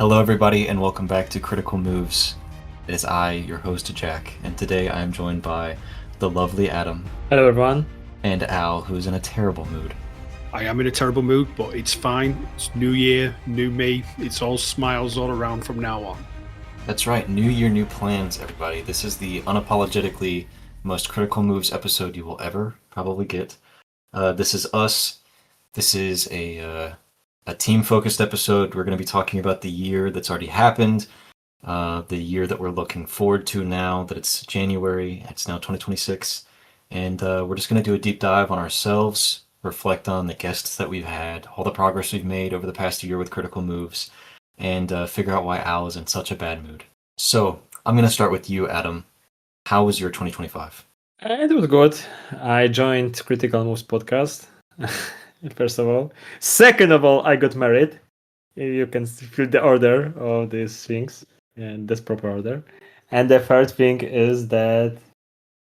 Hello, everybody, and welcome back to Critical Moves. It is I, your host, Jack, and today I am joined by the lovely Adam Hello, everyone. and Al, who is in a terrible mood. I am in a terrible mood, but it's fine. It's new year, new me. It's all smiles all around from now on. That's right, new year, new plans, everybody. This is the unapologetically most Critical Moves episode you will ever probably get. This is us. This is a team-focused episode. We're going to be talking about the year that's already happened, the year that we're looking forward to now that it's January. It's now 2026, and we're just going to do a deep dive on ourselves, reflect on the guests that we've had, all the progress we've made over the past year with Critical Moves, and figure out why Al is in such a bad mood. So I'm going to start with you, Adam. How was your 2025? It was good. I joined Critical Moves podcast, first of all. Second of all, I got married. You can feel the order of these things, and this proper order. And the third thing is that,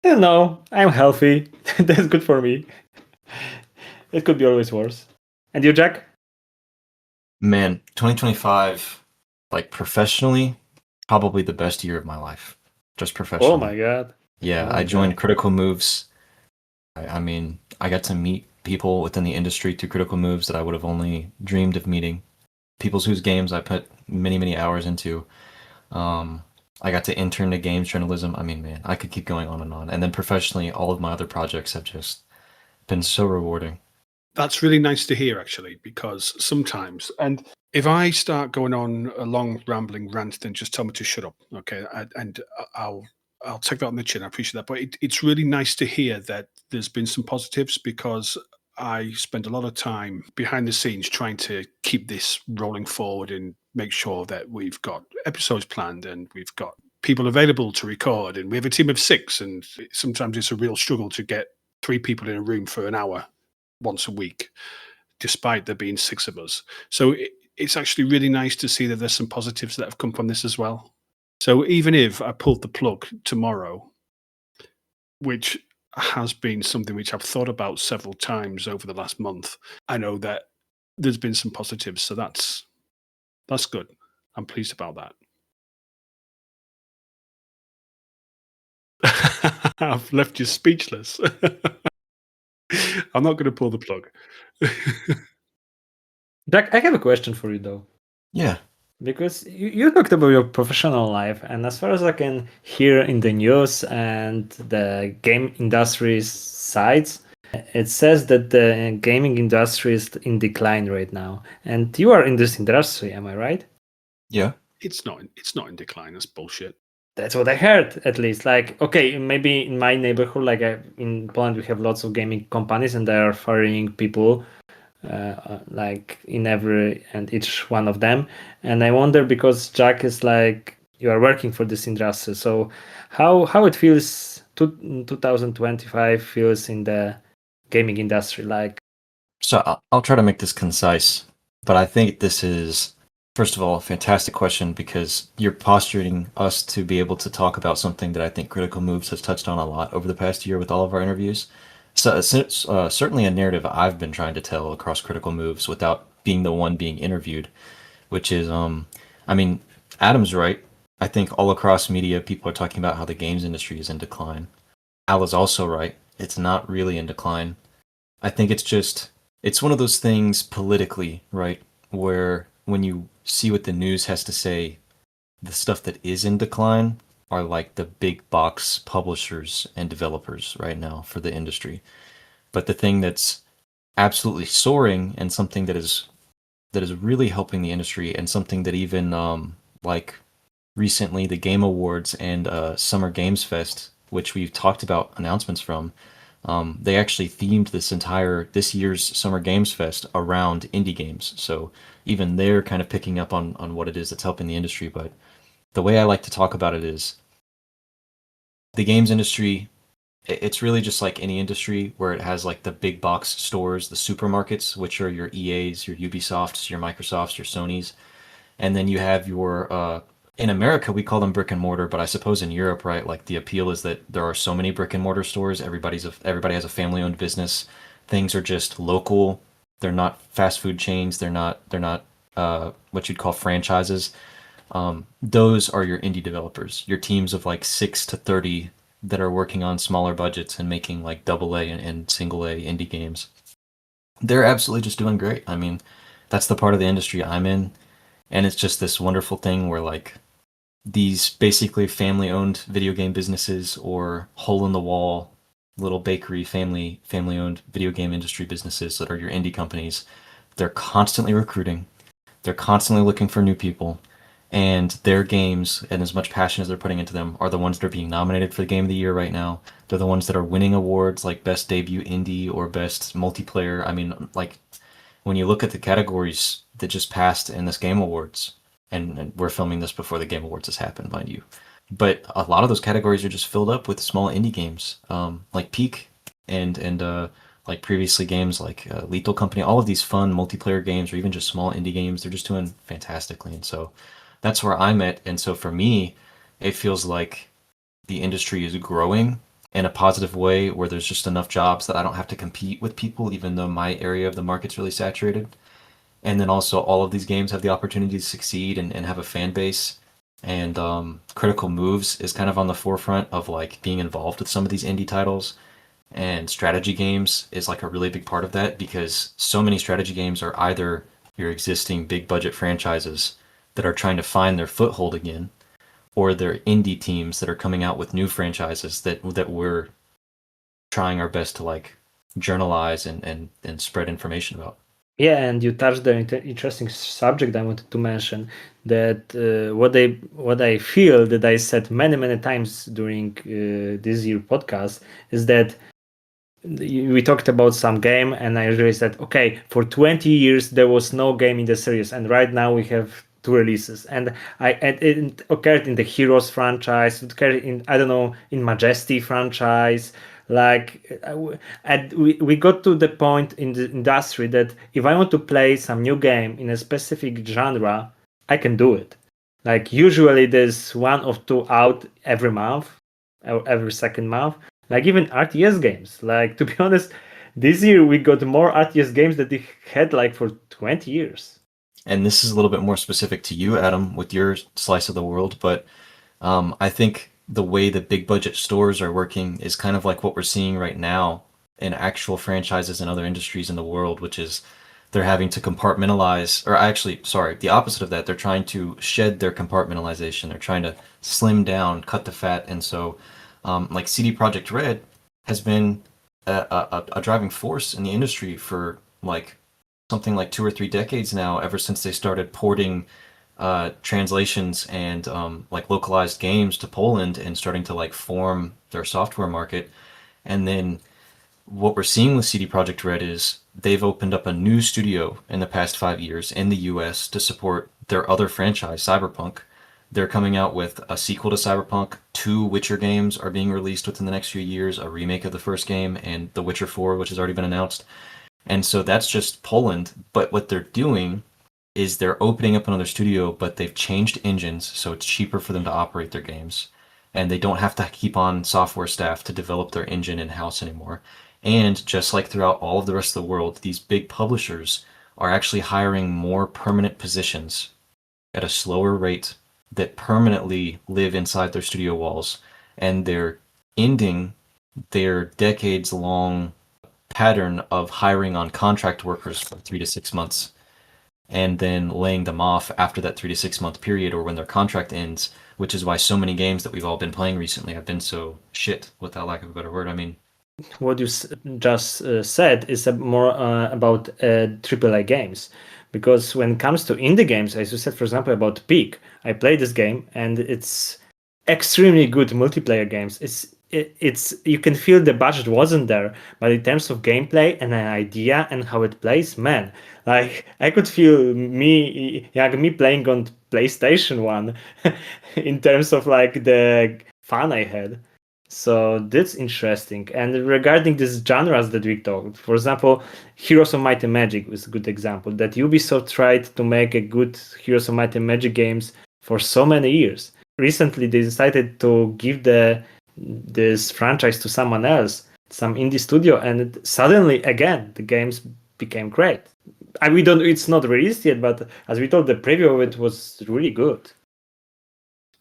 I don't know, I'm healthy. That's good for me. It could be always worse. And you, Jack? Man, 2025, like professionally, probably the best year of my life. Just professionally. Oh my god. Yeah, Oh my I joined God. Critical Moves. I mean, I got to meet people within the industry through Critical Moves that I would have only dreamed of meeting. People whose games I put many, many hours into. I got to intern to games journalism. I mean, man, I could keep going on and on. And then professionally, all of my other projects have just been so rewarding. That's really nice to hear, actually, because sometimes, and if I start going on a long rambling rant, then just tell me to shut up, okay? And I'll take that on the chin. I appreciate that, but it's really nice to hear that there's been some positives because I spend a lot of time behind the scenes trying to keep this rolling forward and make sure that we've got episodes planned and we've got people available to record, and we have a team of 6, and sometimes it's a real struggle to get 3 people in a room for an hour once a week, despite there being 6 of us. So it's actually really nice to see that there's some positives that have come from this as well. So even if I pulled the plug tomorrow, which has been something which I've thought about several times over the last month, I know that there's been some positives. So that's good. I'm pleased about that. I've left you speechless. I'm not going to pull the plug. Jack, I have a question for you, though. Yeah. Because you talked about your professional life, and as far as I can hear in the news and the game industry's sides, it says that the gaming industry is in decline right now. And you are in this industry, am I right? Yeah. It's not in decline. That's bullshit. That's what I heard, at least. Like, okay, maybe in my neighborhood, like in Poland, we have lots of gaming companies, and they are firing people like in every and each one of them. And I wonder, because Jack is like, you are working for this industry, so how it feels 2025 feels in the gaming industry, like. So I'll try to make this concise, but I think this is, first of all, a fantastic question because you're posturing us to be able to talk about something that I think Critical Moves has touched on a lot over the past year with all of our interviews. So certainly a narrative I've been trying to tell across Critical Moves without being the one being interviewed, which is, I mean, Adam's right. I think all across media, people are talking about how the games industry is in decline. Al is also right. It's not really in decline. I think it's one of those things politically, right? Where when you see what the news has to say, the stuff that is in decline are like the big box publishers and developers right now for the industry. But the thing that's absolutely soaring and something that is really helping the industry and something that even like recently the Game Awards and Summer Games Fest, which we've talked about announcements from, they actually themed this year's Summer Games Fest around indie games. So even they're kind of picking up on what it is that's helping the industry. But the way I like to talk about it is the games industry, it's really just like any industry where it has like the big box stores, the supermarkets, which are your EAs, your Ubisofts, your Microsofts, your Sonys. And then you have your in America, we call them brick and mortar, but I suppose in Europe, right, like the appeal is that there are so many brick and mortar stores. Everybody has a family-owned business. Things are just local. They're not fast food chains. They're not what you'd call franchises. Those are your indie developers, your teams of like 6 to 30 that are working on smaller budgets and making like AA and single A indie games. They're absolutely just doing great. I mean, that's the part of the industry I'm in, and it's just this wonderful thing where like these basically family-owned video game businesses or hole-in-the-wall little bakery family-owned video game industry businesses that are your indie companies, they're constantly recruiting, they're constantly looking for new people, and their games and as much passion as they're putting into them are the ones that are being nominated for the Game of the Year right now. They're the ones that are winning awards like Best Debut Indie or Best Multiplayer. I mean, like when you look at the categories that just passed in this Game Awards, and we're filming this before the Game Awards has happened, mind you, but a lot of those categories are just filled up with small indie games, like Peak and like previously games like Lethal Company. All of these fun multiplayer games, or even just small indie games, they're just doing fantastically. And so that's where I'm at. And so for me, it feels like the industry is growing in a positive way, where there's just enough jobs that I don't have to compete with people, even though my area of the market's really saturated. And then also all of these games have the opportunity to succeed and have a fan base. And Critical Moves is kind of on the forefront of like being involved with some of these indie titles. And strategy games is like a really big part of that, because so many strategy games are either your existing big budget franchises that are trying to find their foothold again, or they're indie teams that are coming out with new franchises that we're trying our best to like journalize and spread information about. Yeah, and you touched the interesting subject I wanted to mention. That what I feel that I said many times during this year podcast is that we talked about some game, and I really said, okay, for 20 years there was no game in the series, and right now we have 2 releases. And it occurred in the Heroes franchise, it occurred in, I don't know, in Majesty franchise. Like we got to the point in the industry that if I want to play some new game in a specific genre, I can do it. Like usually there's 1 or 2 out every month or every second month. Like even RTS games. Like to be honest, this year we got more RTS games that we had like for 20 years. And this is a little bit more specific to you, Adam, with your slice of the world, but I think the way that big budget stores are working is kind of like what we're seeing right now in actual franchises and other industries in the world, which is they're having to compartmentalize, or actually, sorry, the opposite of that, they're trying to shed their compartmentalization. They're trying to slim down, cut the fat. And so, like CD Projekt Red has been a driving force in the industry for like something like 2 or 3 decades now, ever since they started porting translations and like localized games to Poland and starting to like form their software market. And then what we're seeing with CD Projekt Red is they've opened up a new studio in the past 5 years in the US to support their other franchise, Cyberpunk. They're coming out with a sequel to Cyberpunk. 2 Witcher games are being released within the next few years, a remake of the first game, and The Witcher 4, which has already been announced. And so that's just Poland. But what they're doing is they're opening up another studio, but they've changed engines, so it's cheaper for them to operate their games. And they don't have to keep on software staff to develop their engine in-house anymore. And just like throughout all of the rest of the world, these big publishers are actually hiring more permanent positions at a slower rate that permanently live inside their studio walls. And they're ending their decades-long pattern of hiring on contract workers for 3 to 6 months and then laying them off after that 3 to 6 month period or when their contract ends, which is why so many games that we've all been playing recently have been so shit, without lack of a better word. I mean, what you just said is more about AAA games, because when it comes to indie games, as you said, for example, about Peak, I played this game and it's extremely good multiplayer games. It's you can feel the budget wasn't there, but in terms of gameplay and an idea and how it plays, man, like I could feel me playing on PlayStation 1 in terms of like the fun I had. So that's interesting. And regarding these genres that we talked, for example, Heroes of Might and Magic was a good example. That Ubisoft tried to make a good Heroes of Might and Magic games for so many years. Recently, they decided to give this franchise to someone else, some indie studio, and suddenly, again, the games became great. we don't. It's not released yet, but as we told, the preview of it was really good.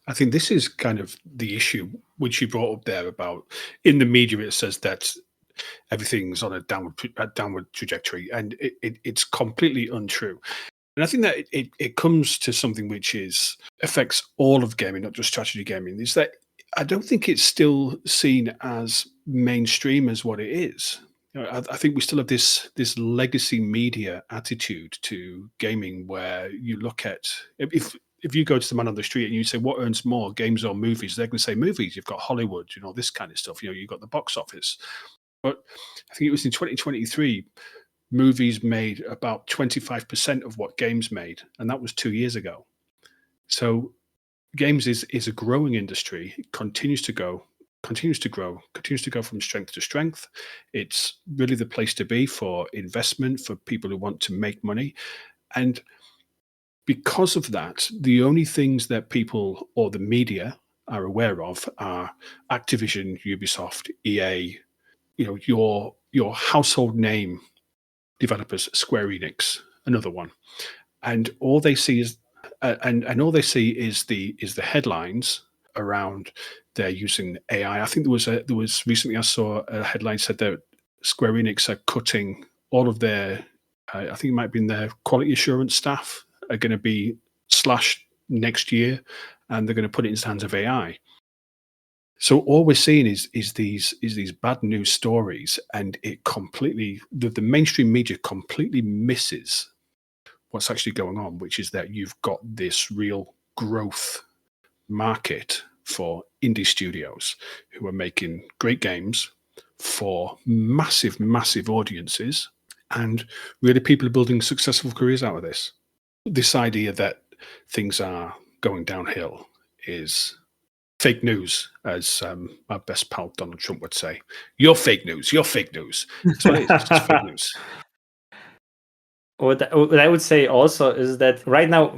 I think this is kind of the issue which you brought up there about in the media. It says that everything's on a downward trajectory, and it's completely untrue. And I think that it comes to something which affects all of gaming, not just strategy gaming. Is that I don't think it's still seen as mainstream as what it is. I think we still have this legacy media attitude to gaming, where you look at if you go to the man on the street and you say what earns more, games or movies, they're going to say movies. You've got Hollywood, this kind of stuff. You've got the box office. But I think it was in 2023, movies made about 25% of what games made, and that was 2 years ago. So games is a growing industry. It continues to grow, continues to go from strength to strength. It's really the place to be for investment, for people who want to make money. And because of that, the only things that people or the media are aware of are Activision, Ubisoft, EA, your household name developers, Square Enix, another one, and all they see is the headlines around they're using AI. I think there was recently I saw a headline said that Square Enix are cutting all of their I think it might be in their quality assurance staff are going to be slashed next year, and they're going to put it in the hands of AI. So all we're seeing is these bad news stories, and it completely the mainstream media completely misses what's actually going on, which is that you've got this real growth market for indie studios who are making great games for massive, massive audiences, and really people are building successful careers out of this. This idea that things are going downhill is fake news, as our best pal Donald Trump would say. You're fake news. You're fake news. That's what it is. It's just fake news. What I would say also is that right now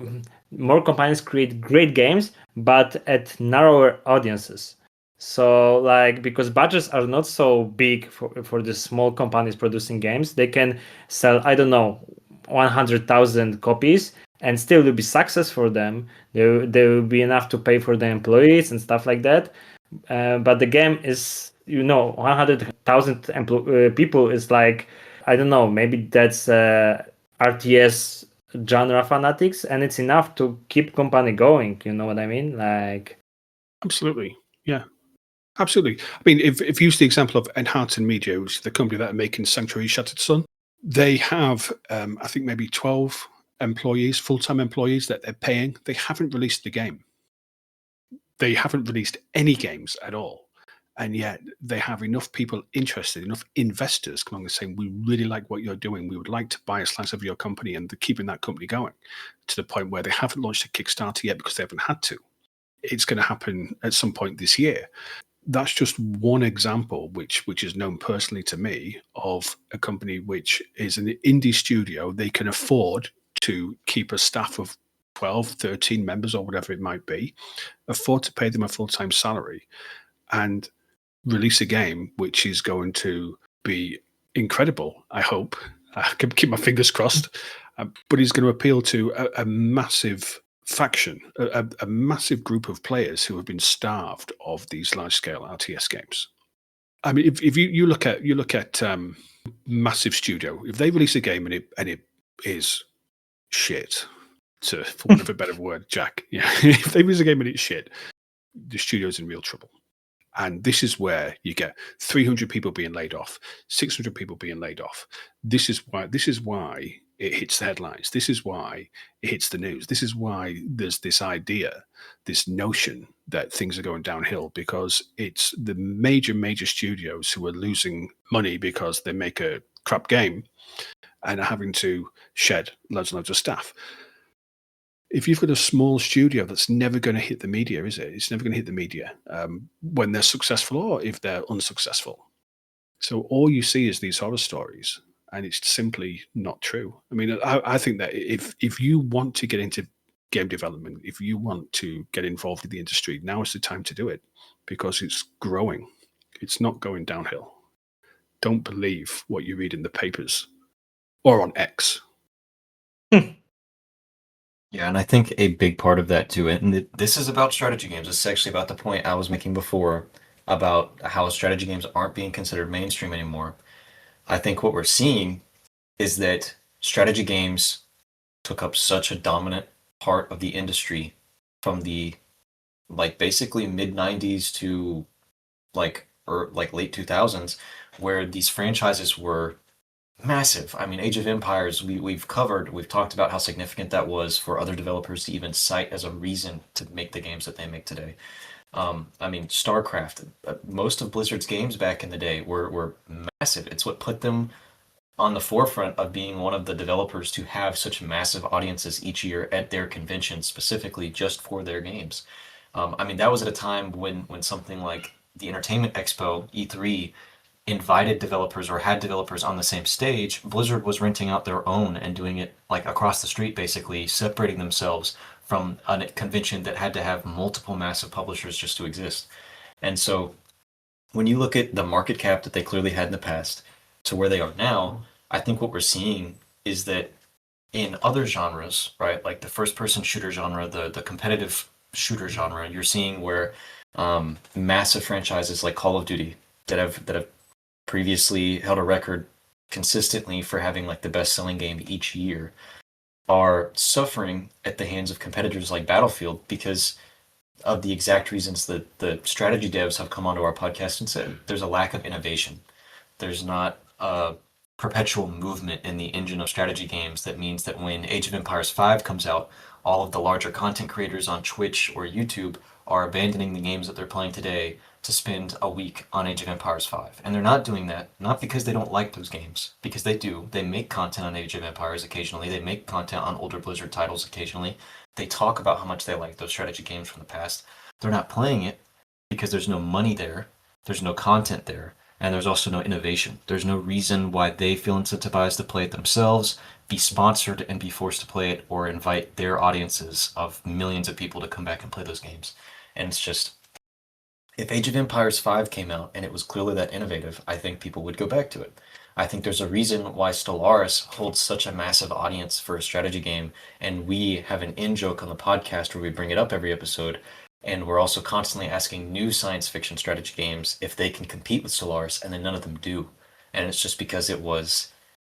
more companies create great games, but at narrower audiences. So because budgets are not so big for the small companies producing games, they can sell, I don't know, 100,000 copies and still will be success for them. There will be enough to pay for the employees and stuff like that. But the game is, 100,000 people is I don't know, maybe that's RTS genre fanatics, and it's enough to keep company going. You know what I mean? Absolutely, yeah, absolutely. I mean, if you use the example of Enhanced Media, which is the company that are making Sanctuary Shattered Sun, they have I think maybe 12 employees, full-time employees that they're paying. They haven't released the game. They haven't released any games at all. And yet they have enough people interested, enough investors come along and saying, we really like what you're doing. We would like to buy a slice of your company, and they're keeping that company going to the point where they haven't launched a Kickstarter yet because they haven't had to. It's going to happen at some point this year. That's just one example, which is known personally to me, of a company which is an indie studio. They can afford to keep a staff of 12, 13 members or whatever it might be, afford to pay them a full-time salary, and release a game which is going to be incredible. I hope. I can keep my fingers crossed. But it's going to appeal to a massive faction, a massive group of players who have been starved of these large-scale RTS games. I mean, if you look at massive studio, if they release a game and it is shit, for want of a better word, Jack, yeah, if they release a game and it's shit, the studio's in real trouble. And this is where you get 300 people being laid off, 600 people being laid off. This is why it hits the headlines. This is why it hits the news. This is why there's this idea, this notion that things are going downhill, because it's the major studios who are losing money because they make a crap game and are having to shed loads and loads of staff. If you've got a small studio, that's never going to hit the media, is it? It's never going to hit the media when they're successful or if they're unsuccessful. So all you see is these horror stories, and it's simply not true. I mean, I think that if you want to get into game development, if you want to get involved in the industry, now is the time to do it, because it's growing. It's not going downhill. Don't believe what you read in the papers or on X. Yeah, and I think a big part of that too, and this is about strategy games. This is actually about the point I was making before about how strategy games aren't being considered mainstream anymore. I think what we're seeing is that strategy games took up such a dominant part of the industry from the like basically mid 90s to like late 2000s, where these franchises were massive. I mean, Age of Empires, we've talked about how significant that was for other developers to even cite as a reason to make the games that they make today. I mean, StarCraft, most of Blizzard's games back in the day were massive. It's what put them on the forefront of being one of the developers to have such massive audiences each year at their conventions, specifically just for their games. I mean, that was at a time when something like the Entertainment Expo, E3, invited developers or had developers on the same stage. Blizzard was renting out their own and doing it like across the street, basically separating themselves from a convention that had to have multiple massive publishers just to exist. And so when you look at the market cap that they clearly had in the past to where they are now, I think what we're seeing is that in other genres, right, like the first person shooter genre, the competitive shooter genre, you're seeing where massive franchises like Call of Duty that have previously held a record consistently for having like the best selling game each year are suffering at the hands of competitors like Battlefield because of the exact reasons that the strategy devs have come onto our podcast and said there's a lack of innovation. There's not a perpetual movement in the engine of strategy games that means that when Age of Empires 5 comes out, all of the larger content creators on Twitch or YouTube are abandoning the games that they're playing today to spend a week on Age of Empires 5. And they're not doing that, not because they don't like those games, because they do. They make content on Age of Empires occasionally, they make content on older Blizzard titles occasionally. They talk about how much they like those strategy games from the past. They're not playing it because there's no money there, there's no content there, and there's also no innovation. There's no reason why they feel incentivized to play it themselves, be sponsored, and be forced to play it, or invite their audiences of millions of people to come back and play those games. And it's just, if Age of Empires 5 came out and it was clearly that innovative, I think people would go back to it. I think there's a reason why Stellaris holds such a massive audience for a strategy game, and we have an in-joke on the podcast where we bring it up every episode, and we're also constantly asking new science fiction strategy games if they can compete with Stellaris, and then none of them do. And it's just because it was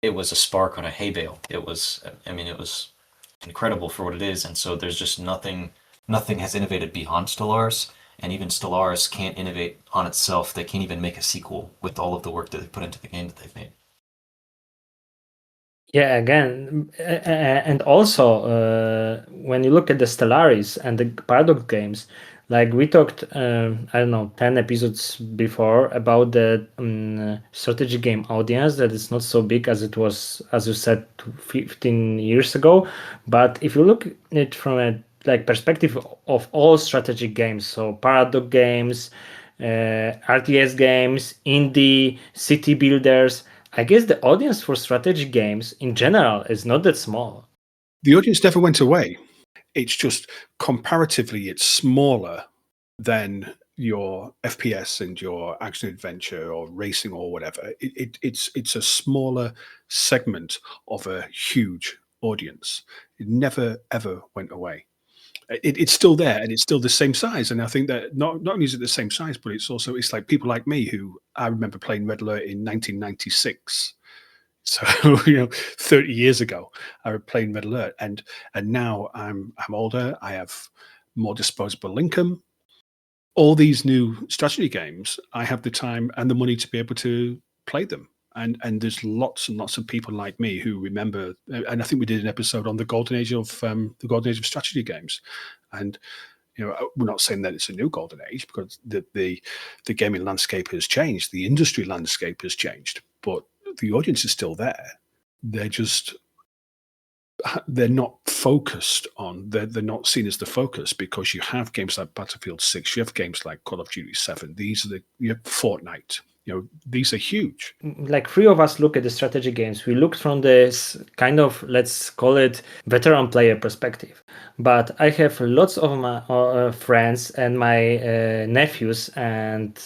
a spark on a hay bale. It was incredible for what it is, and so there's just nothing has innovated beyond Stellaris, and even Stellaris can't innovate on itself. They can't even make a sequel with all of the work that they put into the game that they've made. Yeah, again, and also when you look at the Stellaris and the Paradox games, like we talked, I don't know, 10 episodes before about the strategy game audience that is not so big as it was, as you said, 15 years ago. But if you look at it from a perspective of all strategy games, so Paradox games, RTS games, indie, city builders, I guess the audience for strategy games in general is not that small. The audience never went away. It's just comparatively, it's smaller than your FPS and your action adventure or racing or whatever. It's a smaller segment of a huge audience. It never ever went away. It's still there and it's still the same size. And I think that not only is it the same size, but it's like people like me who I remember playing Red Alert in 1996. So 30 years ago, I was playing Red Alert, and now I'm older. I have more disposable income. All these new strategy games, I have the time and the money to be able to play them. And there's lots and lots of people like me who remember. And I think we did an episode on the golden age of strategy games. And we're not saying that it's a new golden age because the gaming landscape has changed, the industry landscape has changed, but the audience is still there. They're not focused on. They're not seen as the focus because you have games like Battlefield 6, you have games like Call of Duty 7. You have Fortnite. These are huge. Like three of us look at the strategy games. We look from this kind of, let's call it, veteran player perspective. But I have lots of my friends and my nephews and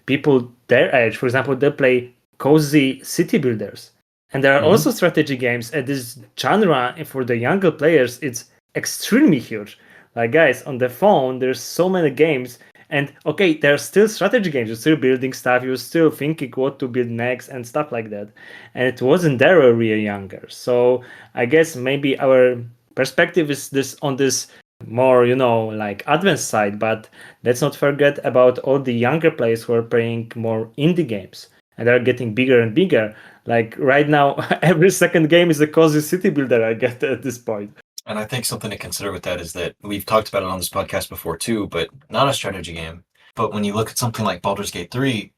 people their age. For example, they play cozy city builders. And there are also strategy games, and this genre for the younger players, it's extremely huge. Like guys, on the phone, there's so many games, and okay, there are still strategy games. You're still building stuff. You're still thinking what to build next and stuff like that. And it wasn't there when we were younger. So I guess maybe our perspective is this on this more, like advanced side. But let's not forget about all the younger players who are playing more indie games, and they're getting bigger and bigger. Like right now, every second game is a cozy city builder, I get at this point. And I think something to consider with that is that we've talked about it on this podcast before too, but not a strategy game. But when you look at something like Baldur's Gate 3,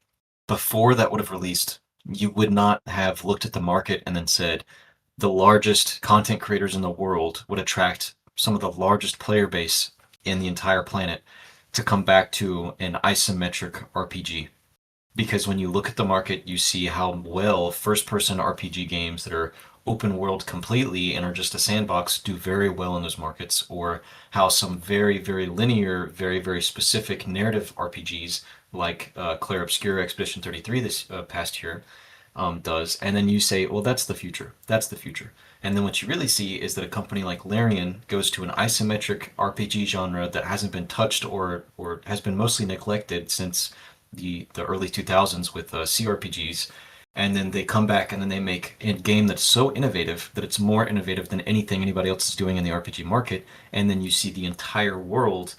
before that would have released, you would not have looked at the market and then said the largest content creators in the world would attract some of the largest player base in the entire planet to come back to an isometric RPG. Because when you look at the market, you see how well first-person RPG games that are open world completely and are just a sandbox do very well in those markets, or how some very, very linear, very, very specific narrative RPGs like Clair Obscur Expedition 33 this past year does. And then you say, well, that's the future. That's the future. And then what you really see is that a company like Larian goes to an isometric RPG genre that hasn't been touched or has been mostly neglected since the early 2000s with CRPGs, and then they come back and then they make a game that's so innovative that it's more innovative than anything anybody else is doing in the RPG market, and then you see the entire world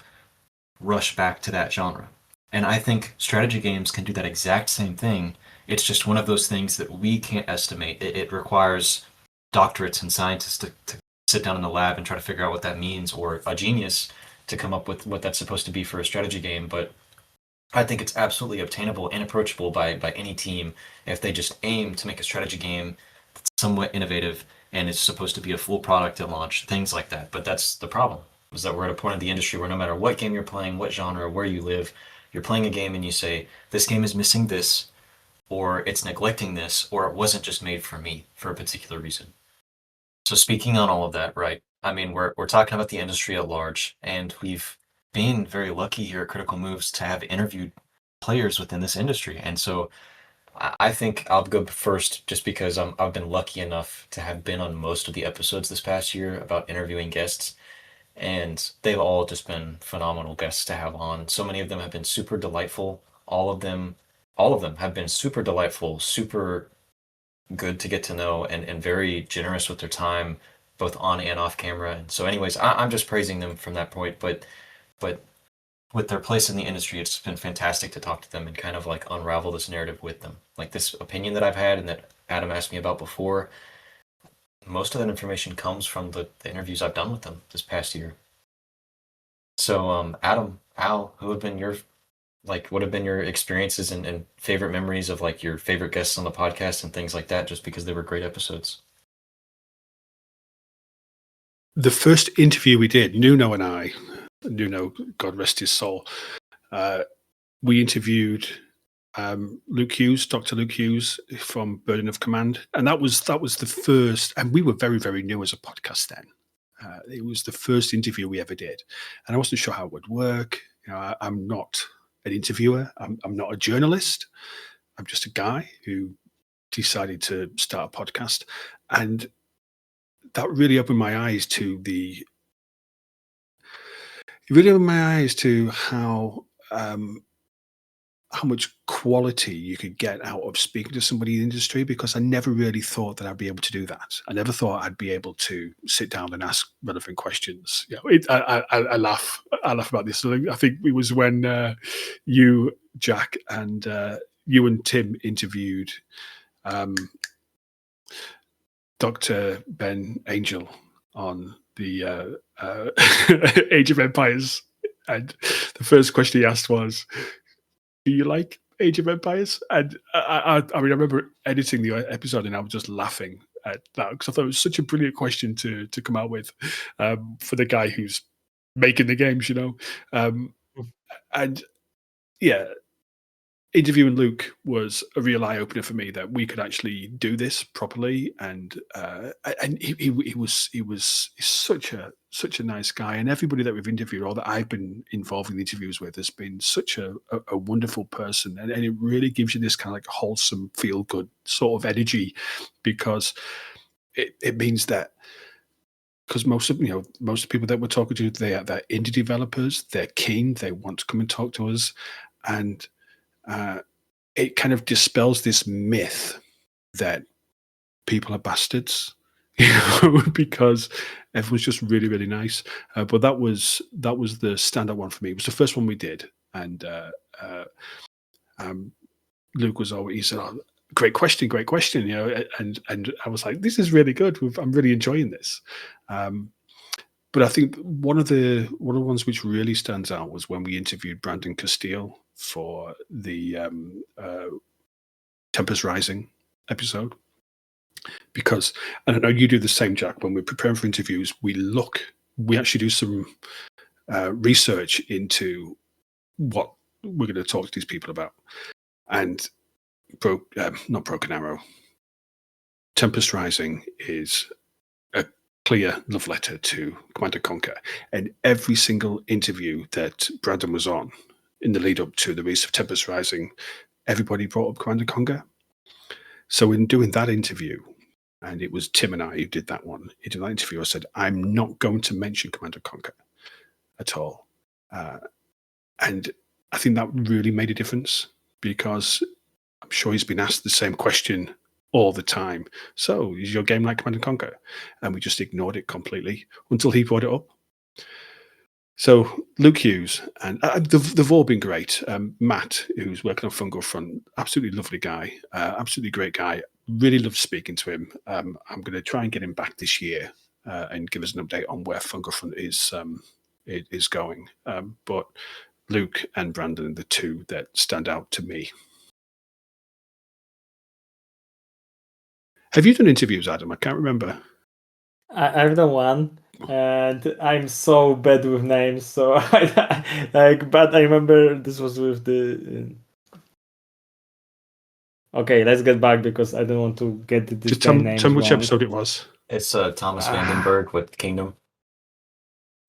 rush back to that genre. And I think strategy games can do that exact same thing. It's just one of those things that we can't estimate. It requires doctorates and scientists to sit down in the lab and try to figure out what that means, or a genius to come up with what that's supposed to be for a strategy game. But I think it's absolutely obtainable and approachable by any team if they just aim to make a strategy game that's somewhat innovative and is supposed to be a full product at launch, things like that. But that's the problem, is that we're at a point in the industry where no matter what game you're playing, what genre, where you live, you're playing a game and you say, this game is missing this, or it's neglecting this, or it wasn't just made for me for a particular reason. So speaking on all of that, right? I mean, we're talking about the industry at large, and we've been very lucky here at Critical Moves to have interviewed players within this industry. And so I think I'll go first just because I've been lucky enough to have been on most of the episodes this past year about interviewing guests. And they've all just been phenomenal guests to have on. So many of them have been super delightful. All of them have been super delightful, super good to get to know, and very generous with their time, both on and off camera. And so anyways, I'm just praising them from that point. But with their place in the industry, it's been fantastic to talk to them and kind of like unravel this narrative with them. Like this opinion that I've had and that Adam asked me about before, most of that information comes from the interviews I've done with them this past year. So, Adam, Al, who have been your what have been your experiences and favorite memories of like your favorite guests on the podcast and things like that, just because they were great episodes? The first interview we did, Nuno and I, Nuno, God rest his soul, we interviewed Luke Hughes, Dr. Luke Hughes from Burden of Command, and that was the first. And we were very, very new as a podcast then. It was the first interview we ever did, and I wasn't sure how it would work. I'm not an interviewer. I'm not a journalist. I'm just a guy who decided to start a podcast, and that really opened my eyes to how much quality you could get out of speaking to somebody in the industry, because I never really thought that I'd be able to do that. I never thought I'd be able to sit down and ask relevant questions. I laugh about this. I think it was when you, Jack, and you and Tim interviewed Dr. Ben Angel on the Age of Empires. And the first question he asked was, do you like Age of Empires? And I remember editing the episode and I was just laughing at that because I thought it was such a brilliant question to come out with for the guy who's making the games, And yeah, interviewing Luke was a real eye opener for me that we could actually do this properly, and he's such a nice guy, and everybody that we've interviewed or that I've been involved in the interviews with has been such a wonderful person, and it really gives you this kind of like wholesome, feel good sort of energy, because it means that. Because most of the people that we're talking to, they're indie developers. They're keen. They want to come and talk to us, and it kind of dispels this myth that people are bastards, because everyone's just really, really nice. But that was the standout one for me. It was the first one we did, and Luke was always, he said, "Oh, great question, and I was like, this is really good. I'm really enjoying this. But I think one of the ones which really stands out was when we interviewed Brandon Castile for the Tempest Rising episode. Because, and I know you do the same, Jack, when we're preparing for interviews, we actually do some research into what we're going to talk to these people about. And not Broken Arrow, Tempest Rising is a clear love letter to Command & Conquer. And every single interview that Brandon was on in the lead up to the release of Tempest Rising, everybody brought up Command & Conquer. So in doing that interview, and it was Tim and I who did that one, in that interview, I said, I'm not going to mention Command & Conquer at all. And I think that really made a difference, because I'm sure he's been asked the same question all the time. So, is your game like Command & Conquer? And we just ignored it completely until he brought it up. So, Luke Hughes, and they've all been great. Matt, who's working on Fungal Front, absolutely lovely guy, absolutely great guy. Really loved speaking to him. I'm going to try and get him back this year and give us an update on where Fungal Front is going. But Luke and Brandon are the two that stand out to me. Have you done interviews, Adam? I can't remember. I've done one, and I'm so bad with names. So but I remember this was with the. Okay, let's get back, because I don't want to get this. Just tell me which episode it was. It's Thomas Vandenberg with Kingdom.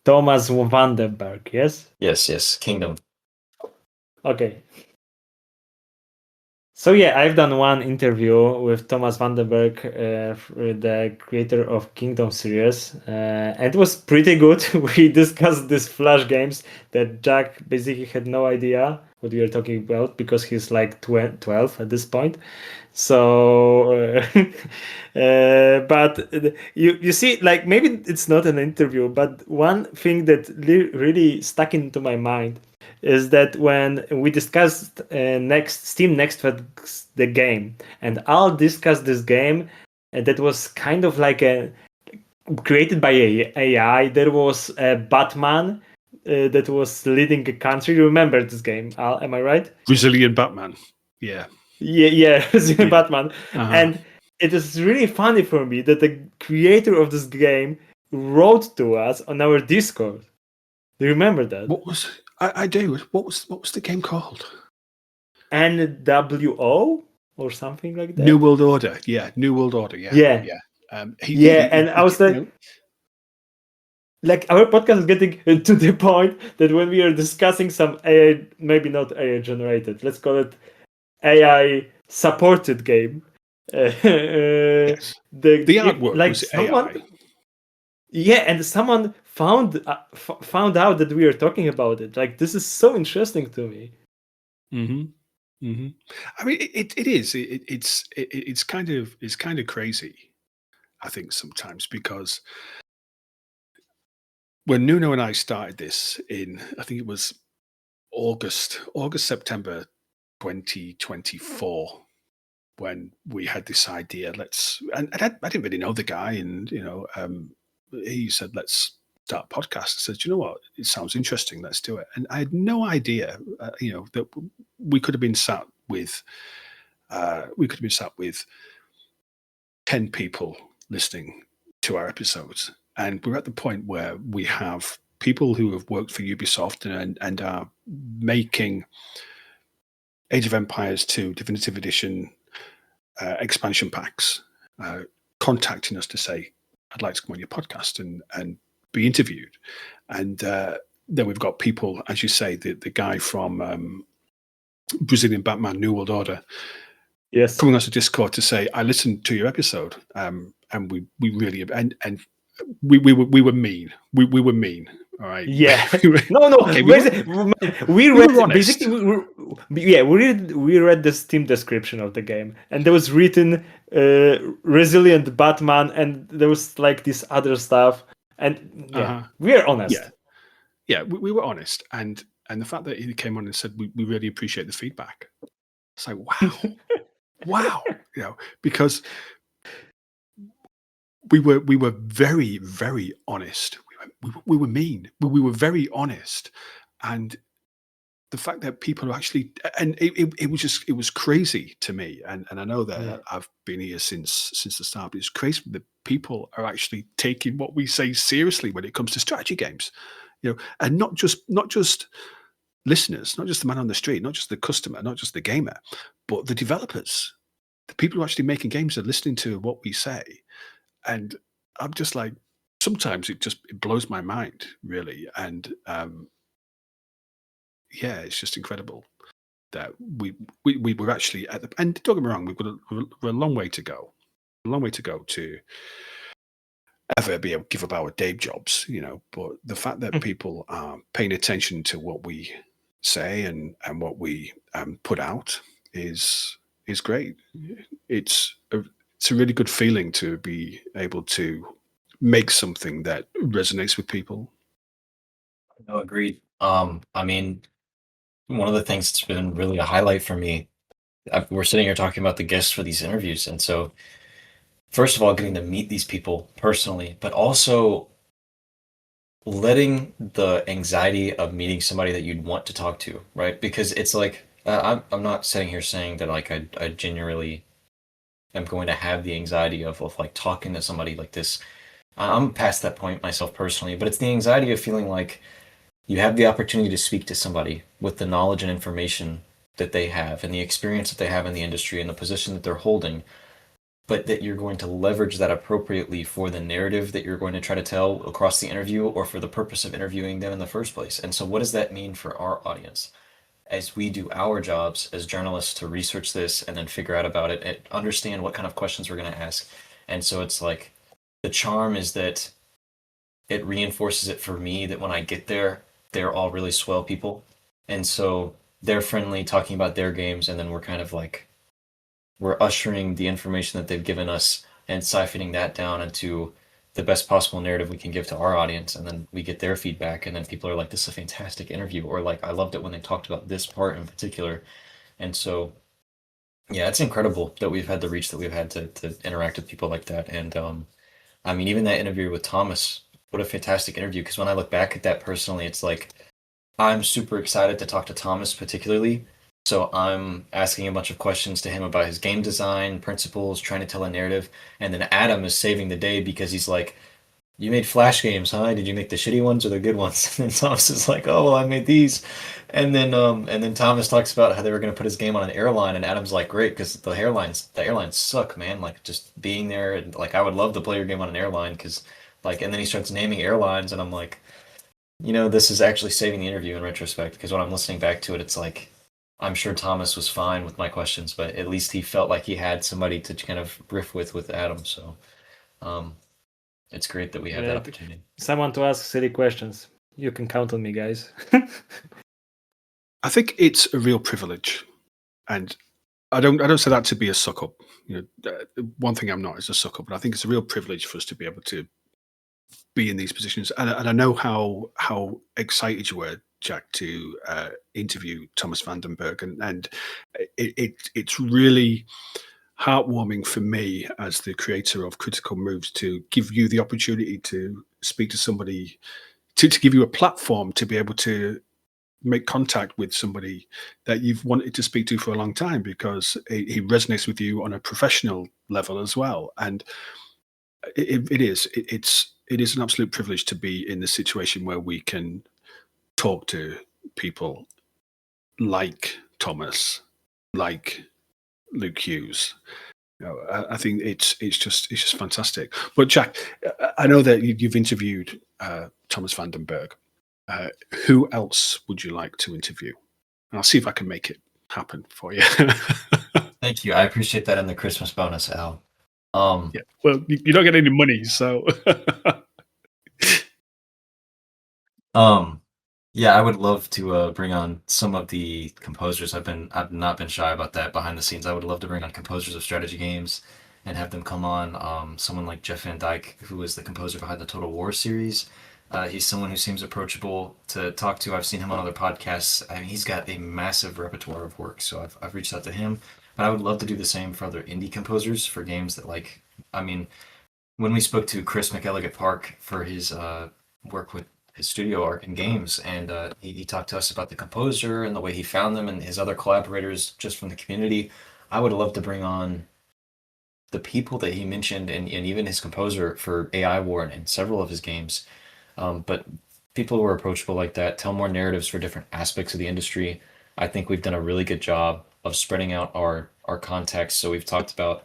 Thomas Vandenberg, yes? Yes, Kingdom. Okay. So yeah, I've done one interview with Thomas Vandenberg, the creator of Kingdom series, and it was pretty good. We discussed these Flash games that Jack basically had no idea what we were talking about, because he's like 12 at this point. So, but you see, like, maybe it's not an interview, but one thing that really stuck into my mind is that when we discussed Steam Next Fest, the game, and I'll discuss this game that was kind of like created by AI. There was a Batman that was leading a country. You remember this game, Al, am I right? Brazilian Batman. Yeah. Yeah, Batman. Uh-huh. And it is really funny for me that the creator of this game wrote to us on our Discord. Do you remember that? What was I do? What was the game called? NWO or something like that. New World Order. Yeah, New World Order. Yeah. And I was like, like, our podcast is getting to the point that when we are discussing some AI, maybe not AI generated, let's call it AI supported game. Yes. The artwork like was someone, AI. Yeah, and someone found out that we are talking about it. Like, this is so interesting to me. Mm-hmm. Mm-hmm. I mean, it is. It's kind of crazy, I think, sometimes, because when Nuno and I started this in, I think it was September 2024, when we had this idea. And I didn't really know the guy, and he said, let's start a podcast. I said, you know what, it sounds interesting, let's do it. And I had no idea that we could have been sat with 10 people listening to our episodes, and we're at the point where we have people who have worked for Ubisoft and are making Age of Empires 2 Definitive Edition expansion packs, contacting us to say, I'd like to come on your podcast and be interviewed. And then we've got people, as you say, the guy from Brazilian Batman New World Order, Yes. coming on to Discord to say, I listened to your episode, and we really and we were mean. We were mean. All right. Yeah. We No. okay, we read were honest. basically. We read the Steam description of the game, and there was written "resilient Batman," and there was like this other stuff. And we are honest. Yeah, we were honest, and the fact that he came on and said we really appreciate the feedback. It's like wow, because we were very, very honest. We were mean. We were very honest, and the fact that people are actually, and it was crazy to me. And I know that I've been here since the start, but it's crazy that people are actually taking what we say seriously when it comes to strategy games, and not just listeners, not just the man on the street, not just the customer, not just the gamer, but the developers, the people who are actually making games are listening to what we say. And I'm just like, sometimes it blows my mind, really. And it's just incredible that we were actually at the, and don't get me wrong, we're a long way to go. A long way to go to ever be able to give up our day jobs, but the fact that people are paying attention to what we say and what we put out is great. It's a really good feeling to be able to make something that resonates with people. No, agreed. I mean, one of the things that's been really a highlight for me, we're sitting here talking about the guests for these interviews, and so first of all, getting to meet these people personally, but also letting the anxiety of meeting somebody that you'd want to talk to, right? Because it's like I'm not sitting here saying that like I genuinely am going to have the anxiety of like talking to somebody like this. I'm past that point myself personally, but it's the anxiety of feeling like you have the opportunity to speak to somebody with the knowledge and information that they have and the experience that they have in the industry and the position that they're holding, but that you're going to leverage that appropriately for the narrative that you're going to try to tell across the interview or for the purpose of interviewing them in the first place. And so what does that mean for our audience? As we do our jobs as journalists to research this and then figure out about it and understand what kind of questions we're going to ask. And so it's like the charm is that it reinforces it for me that when I get there, they're all really swell people. And so they're friendly talking about their games, and then we're kind of like, we're ushering the information that they've given us and siphoning that down into the best possible narrative we can give to our audience. And then we get their feedback, and then people are like, this is a fantastic interview, or like, I loved it when they talked about this part in particular. And so, yeah, it's incredible that we've had the reach that we've had to interact with people like that. And I mean, even that interview with Thomas, what a fantastic interview. Because when I look back at that personally, it's like, I'm super excited to talk to Thomas particularly. So I'm asking a bunch of questions to him about his game design, principles, trying to tell a narrative. And then Adam is saving the day because he's like, you made Flash games, huh? Did you make the shitty ones or the good ones? And Thomas is like, oh, well, I made these. And then Thomas talks about how they were going to put his game on an airline, and Adam's like, great, because the airlines suck, man. Like, just being there, and like, I would love to play your game on an airline, because like, and then he starts naming airlines, and I'm like, this is actually saving the interview in retrospect, because when I'm listening back to it, it's like, I'm sure Thomas was fine with my questions, but at least he felt like he had somebody to kind of riff with Adam. So it's great that we have that opportunity. Someone to ask silly questions. You can count on me, guys. I think it's a real privilege, and I don't say that to be a suck up. One thing I'm not is a suck up, but I think it's a real privilege for us to be able to be in these positions. And I know how excited you were, Jack, to interview Thomas Vandenberg, and it's really heartwarming for me as the creator of Critical Moves to give you the opportunity to speak to somebody, to give you a platform to be able to make contact with somebody that you've wanted to speak to for a long time, because he resonates with you on a professional level as well. And it is an absolute privilege to be in the situation where we can talk to people like Thomas like Luke Hughes. I think it's just fantastic. But Jack, I know that you've interviewed Thomas Vandenberg. Who else would you like to interview? And I'll see if I can make it happen for you. Thank you. I appreciate that in the Christmas bonus, Al. Yeah. Well, you don't get any money, so. Yeah, I would love to bring on some of the composers. I've not been shy about that behind the scenes. I would love to bring on composers of strategy games and have them come on. Someone like Jeff Van Dyke, who is the composer behind the Total War series. He's someone who seems approachable to talk to. I've seen him on other podcasts. I mean, he's got a massive repertoire of work, so I've reached out to him. But I would love to do the same for other indie composers for games that I mean, when we spoke to Chris McElligott Park for his work with his studio art and games, and he talked to us about the composer and the way he found them and his other collaborators just from the community. I would love to bring on the people that he mentioned and even his composer for AI War and several of his games. But people who are approachable like that tell more narratives for different aspects of the industry. I think we've done a really good job of spreading out our context. So we've talked about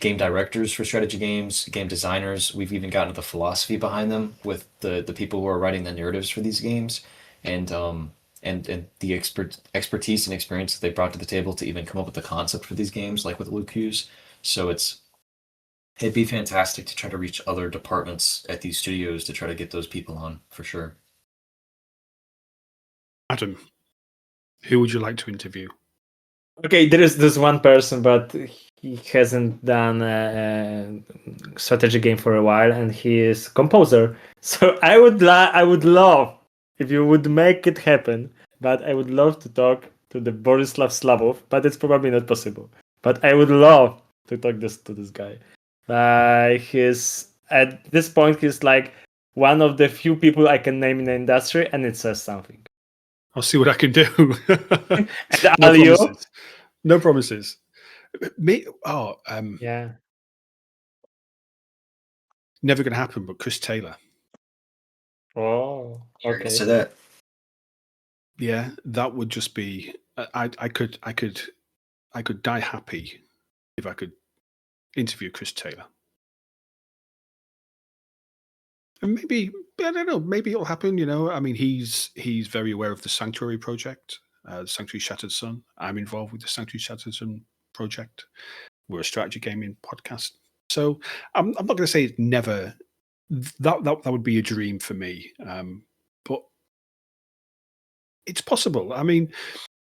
game directors for strategy games, game designers. We've even gotten to the philosophy behind them with the people who are writing the narratives for these games, and the expertise and experience that they brought to the table to even come up with the concept for these games, like with Luke Hughes. So it'd be fantastic to try to reach other departments at these studios to try to get those people on for sure. Adam, who would you like to interview? Okay, there is this one person, but he hasn't done a strategy game for a while, and he is composer. So I would love if you would make it happen. But I would love to talk to the Borislav Slavov, but it's probably not possible. But I would love to talk to this guy. He's at this point he's like one of the few people I can name in the industry, and it says something. I'll see what I can do. And No Alio, promises. No promises. Me? yeah. Never going to happen. But Chris Taylor. Oh, You're gonna okay. say that. Yeah, that would just be. I could die happy if I could interview Chris Taylor. And maybe I don't know. Maybe it'll happen. You know, I mean, he's very aware of the Sanctuary project, the Sanctuary Shattered Sun. I'm involved with the Sanctuary Shattered Sun project. We're a strategy gaming podcast, so I'm not going to say it's never. That would be a dream for me, but it's possible. I mean,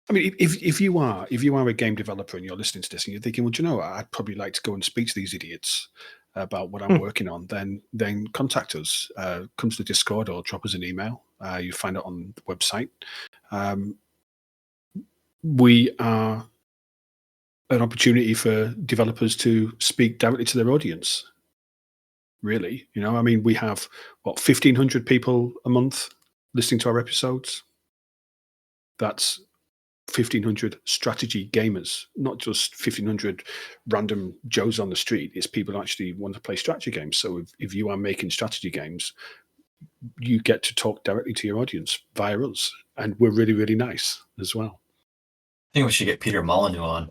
if you are a game developer and you're listening to this and you're thinking, well, do you know what? I'd probably like to go and speak to these idiots about what I'm working on, then contact us. Come to the Discord or drop us an email. You find it on the website. We are an opportunity for developers to speak directly to their audience. Really, you know, I mean, we have 1,500 people a month listening to our episodes. That's 1,500 strategy gamers, not just 1,500 random Joes on the street. It's people who actually want to play strategy games. So if you are making strategy games, you get to talk directly to your audience via us. And we're really, really nice as well. I think we should get Peter Molyneux on.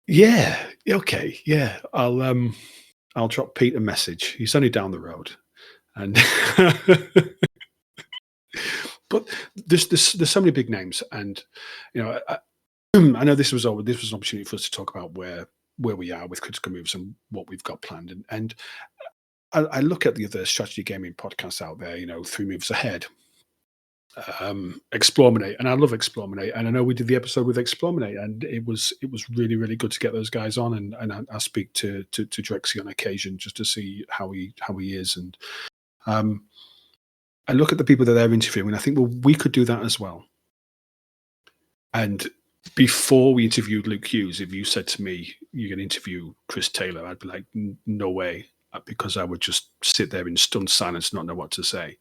Yeah. Okay. Yeah. I'll drop Pete a message. He's only down the road. And but there's so many big names, and you know, I know this was an opportunity for us to talk about where we are with critical moves and what we've got planned, and I look at the other strategy gaming podcasts out there, you know, 3 Moves Ahead, Explorminate, and I love Explorminate, and I know we did the episode with Explorminate, and it was really, really good to get those guys on, and I speak to Drexy on occasion just to see how he is, and I look at the people that they're interviewing, and I think, well, we could do that as well. And before we interviewed Luke Hughes, if you said to me, you're going to interview Chris Taylor, I'd be like, no way, because I would just sit there in stunned silence, not know what to say.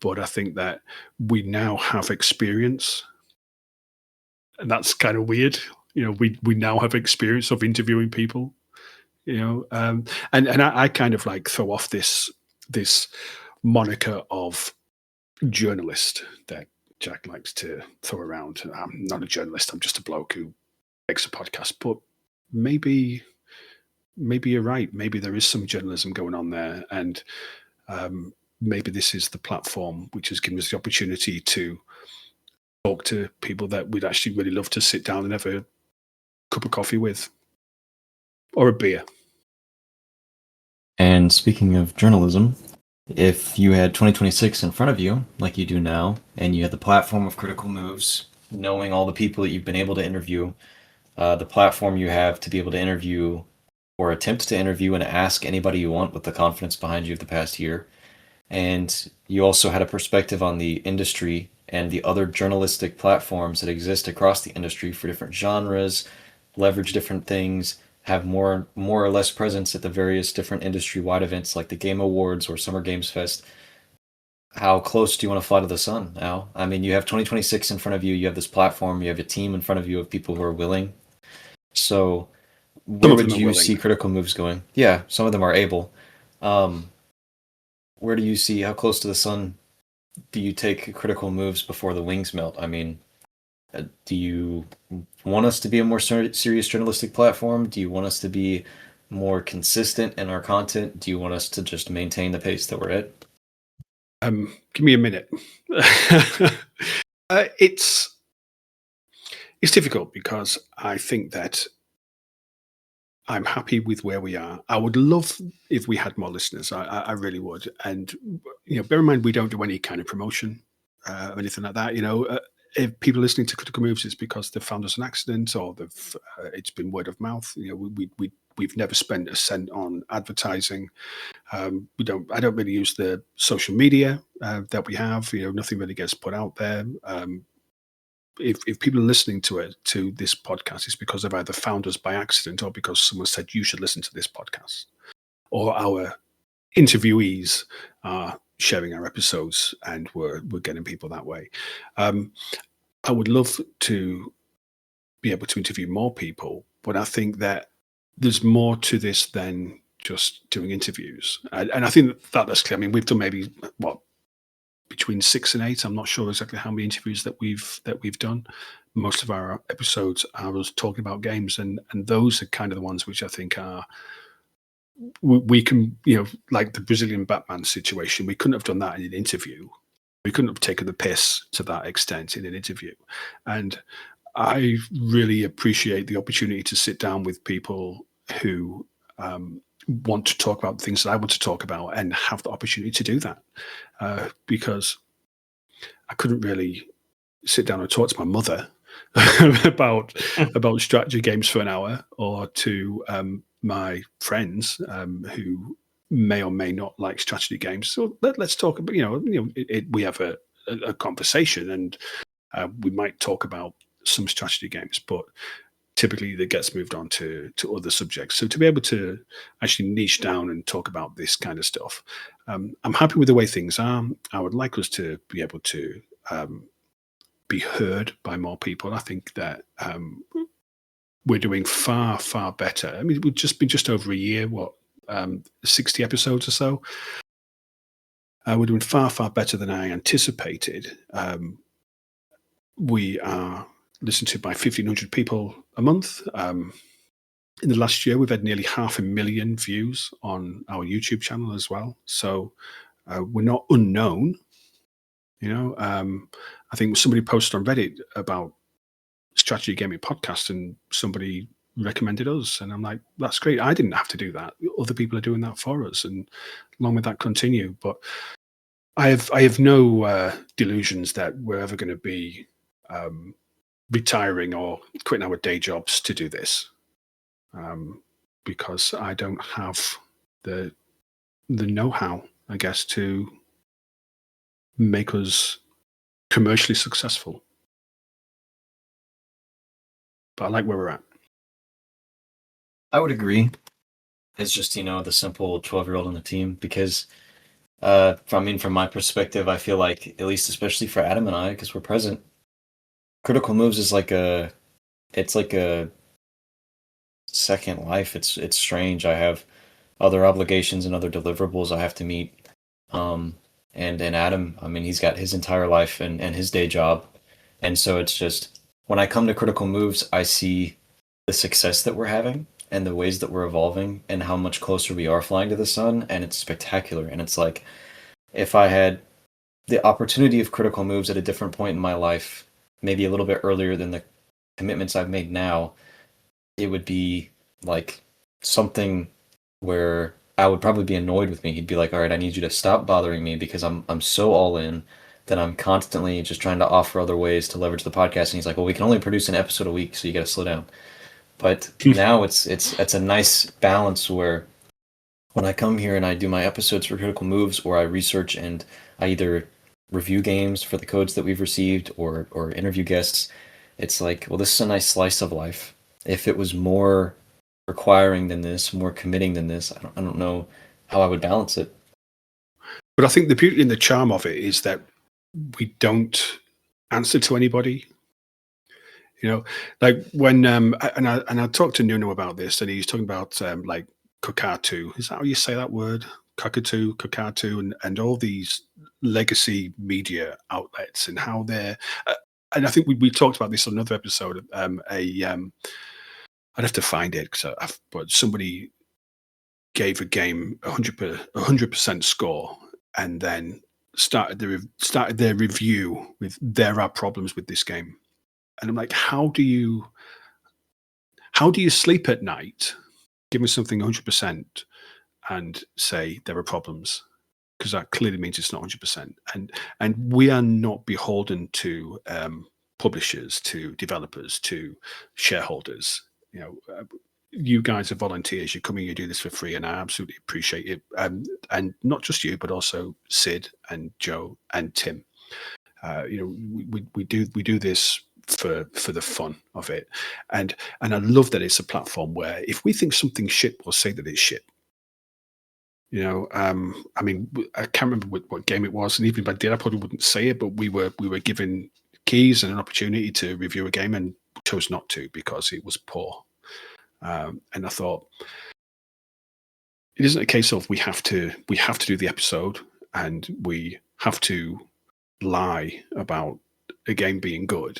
But I think that we now have experience, and that's kind of weird. You know, we now have experience of interviewing people, you know, and I kind of like throw off this moniker of journalist that Jack likes to throw around. I'm not a journalist. I'm just a bloke who makes a podcast. But maybe you're right. Maybe there is some journalism going on there, and maybe this is the platform which has given us the opportunity to talk to people that we'd actually really love to sit down and have a cup of coffee with, or a beer. And speaking of journalism, if you had 2026 in front of you, like you do now, and you had the platform of Critical Moves, knowing all the people that you've been able to interview, the platform you have to be able to interview or attempt to interview and ask anybody you want with the confidence behind you of the past year, and you also had a perspective on the industry and the other journalistic platforms that exist across the industry for different genres, leverage different things, have more or less presence at the various different industry-wide events like the Game Awards or Summer Games Fest. How close do you want to fly to the sun, Al? I mean, you have 2026 in front of you, you have this platform, you have a team in front of you of people who are willing. So where would you see Critical Moves going? Yeah, some of them are able. Where do you see, how close to the sun do you take Critical Moves before the wings melt? I mean, do you want us to be a more serious journalistic platform? Do you want us to be more consistent in our content? Do you want us to just maintain the pace that we're at? Give me a minute. It's difficult because I think that I'm happy with where we are. I would love if we had more listeners. I really would. And bear in mind we don't do any kind of promotion or anything like that. If people are listening to Critical Moves, it's because they've found us an accident or it's been word of mouth. We've never spent a cent on advertising. I don't really use the social media that we have. Nothing really gets put out there. If people are listening to this podcast, it's because they've either found us by accident or because someone said you should listen to this podcast, or our interviewees are sharing our episodes and we're getting people that way. I would love to be able to interview more people, but I think that there's more to this than just doing interviews. And I think that's clear. I mean, we've done maybe between 6 and 8. I'm not sure exactly how many interviews that we've done. Most of our episodes are us talking about games, and those are kind of the ones which I think are we can, like the Brazilian Batman situation. We couldn't have done that in an interview. We couldn't have taken the piss to that extent in an interview. And I really appreciate the opportunity to sit down with people who want to talk about things that I want to talk about and have the opportunity to do that. Because I couldn't really sit down and talk to my mother about strategy games for an hour, or to my friends who may or may not like strategy games. So let's talk about, we have a conversation, and we might talk about some strategy games, but typically that gets moved on to other subjects. So to be able to actually niche down and talk about this kind of stuff, I'm happy with the way things are. I would like us to be able to be heard by more people. I think that we're doing far, far better. I mean, we've just been just over a year, 60 episodes or so. We're doing far, far better than I anticipated. We are listened to by 1,500 people a month. In the last year, we've had nearly 500,000 views on our YouTube channel as well. So we're not unknown. I think somebody posted on Reddit about strategy gaming podcast, and somebody recommended us, and I'm like, that's great. I didn't have to do that. Other people are doing that for us, and long may that continue. But I have no delusions that we're ever going to be retiring or quitting our day jobs to do this, because I don't have the know-how, I guess, to make us commercially successful. But I like where we're at. I would agree. It's just, the simple 12-year-old on the team, because from my perspective, I feel like, at least especially for Adam and I, because we're present, Critical Moves is like a second life. It's strange. I have other obligations and other deliverables I have to meet. and Adam, I mean, he's got his entire life and his day job. And so it's just when I come to Critical Moves, I see the success that we're having and the ways that we're evolving and how much closer we are flying to the sun, and it's spectacular. And it's like if I had the opportunity of Critical Moves at a different point in my life, maybe a little bit earlier than the commitments I've made now, it would be like something where I would probably be annoyed with me. He'd be like, "All right, I need you to stop bothering me because I'm so all in that I'm constantly just trying to offer other ways to leverage the podcast." And he's like, "Well, we can only produce an episode a week, so you got to slow down." But now it's a nice balance where when I come here and I do my episodes for Critical Moves, or I research and I either review games for the codes that we've received or interview guests, it's like, well, this is a nice slice of life. If it was more requiring than this, more committing than this, I don't know how I would balance it. But I think the beauty and the charm of it is that we don't answer to anybody. You know, like when I talked to Nuno about this, and he's talking about like Kokatu. Is that how you say that word? Kokatu, and all these legacy media outlets and how they're. And I think we talked about this on another episode. I'd have to find it but somebody gave a game 100% score, and then started their review with "There are problems with this game," and I'm like, how do you sleep at night, give me something 100%, and say there are problems? Because that clearly means it's not 100%, and we are not beholden to publishers, to developers, to shareholders. You know, you guys are volunteers. You're coming, you do this for free, and I absolutely appreciate it. And not just you, but also Sid and Joe and Tim. You know, we do this for the fun of it, and I love that it's a platform where if we think something's shit, we'll say that it's shit. You know, I mean, I can't remember what game it was, and even if I did, I probably wouldn't say it. But we were given keys and an opportunity to review a game, and chose not to because it was poor. And I thought, it isn't a case of we have to do the episode and we have to lie about a game being good.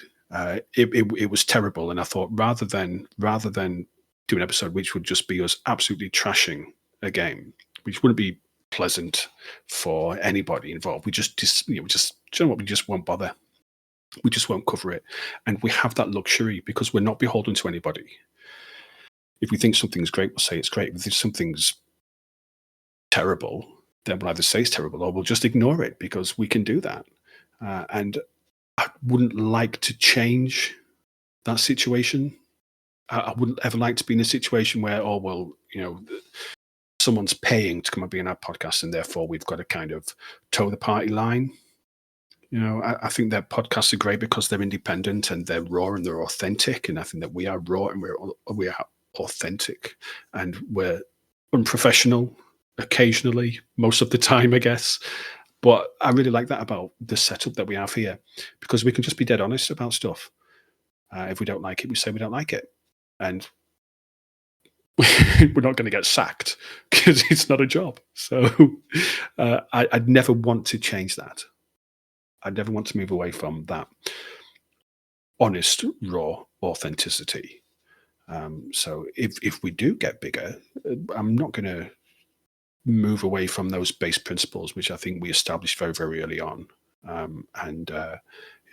It was terrible, and I thought rather than do an episode which would just be us absolutely trashing a game, which wouldn't be pleasant for anybody involved, we just you know what, we just won't bother. We just won't cover it, and we have that luxury because we're not beholden to anybody. If we think something's great, we'll say it's great. If something's terrible, then we'll either say it's terrible or we'll just ignore it because we can do that. And I wouldn't like to change that situation. I wouldn't ever like to be in a situation where, oh, well, you know, someone's paying to come and be on our podcast, and therefore we've got to kind of toe the party line. You know, I think that podcasts are great because they're independent and they're raw and they're authentic. And I think that we are raw and we are authentic, and we're unprofessional occasionally, most of the time, I guess. But I really like that about the setup that we have here, because we can just be dead honest about stuff. If we don't like it, we say we don't like it, and we're not going to get sacked because it's not a job. So I'd never want to change that. I'd never want to move away from that honest, raw authenticity. So if we do get bigger, I'm not going to move away from those base principles, which I think we established very, very early on. You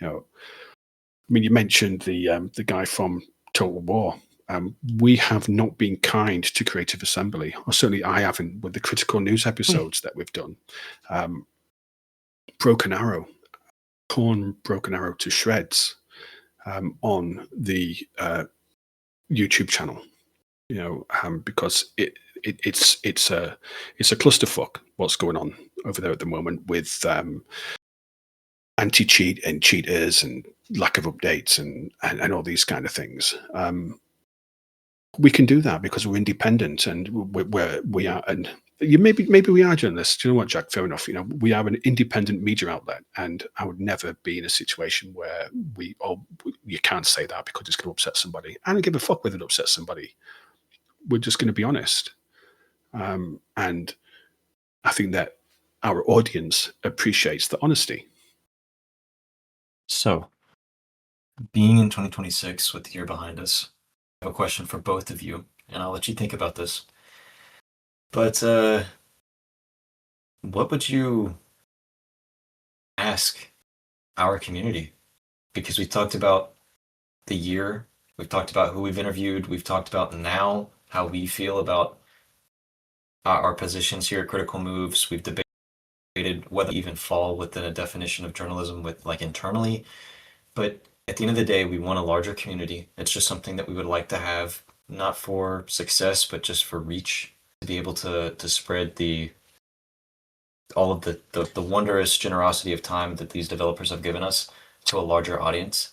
know, I mean, you mentioned the guy from Total War. We have not been kind to Creative Assembly, or certainly I haven't, with the critical news episodes that we've done. Broken Arrow, torn Broken Arrow to shreds on the YouTube channel. You know, because it's a clusterfuck what's going on over there at the moment with anti-cheat and cheaters and lack of updates and all these kind of things. We can do that because we're independent and we are, and maybe we are journalists. Do you know what, Jack? Fair enough. You know, we are an independent media outlet, and I would never be in a situation where you can't say that because it's going to upset somebody. I don't give a fuck whether it upsets somebody. We're just going to be honest. And I think that our audience appreciates the honesty. So, being in 2026 with the year behind us, I have a question for both of you, and I'll let you think about this. But what would you ask our community? Because we talked about the year, we've talked about who we've interviewed, we've talked about now how we feel about our positions here at Critical Moves. We've debated whether even fall within a definition of journalism with like internally. But at the end of the day, we want a larger community. It's just something that we would like to have, not for success, but just for reach, to be able to spread all of the wondrous generosity of time that these developers have given us to a larger audience.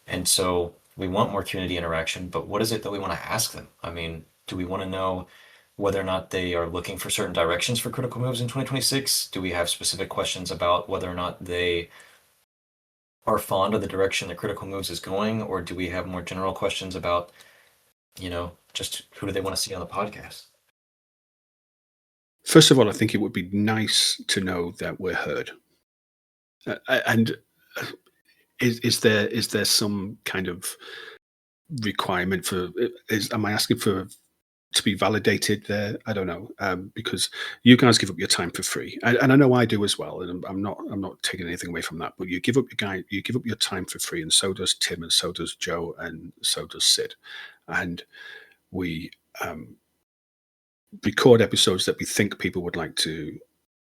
And so we want more community interaction, but what is it that we want to ask them? I mean, do we want to know whether or not they are looking for certain directions for Critical Moves in 2026? Do we have specific questions about whether or not they are fond of the direction that Critical Moves is going? Or do we have more general questions about, just who do they want to see on the podcast? First of all, I think it would be nice to know that we're heard. And is there some kind of requirement for? Am I asking for to be validated there? I don't know, because you guys give up your time for free, and I know I do as well. And I'm not taking anything away from that. But you give up your time for free, and so does Tim, and so does Joe, and so does Sid, and we record episodes that we think people would like to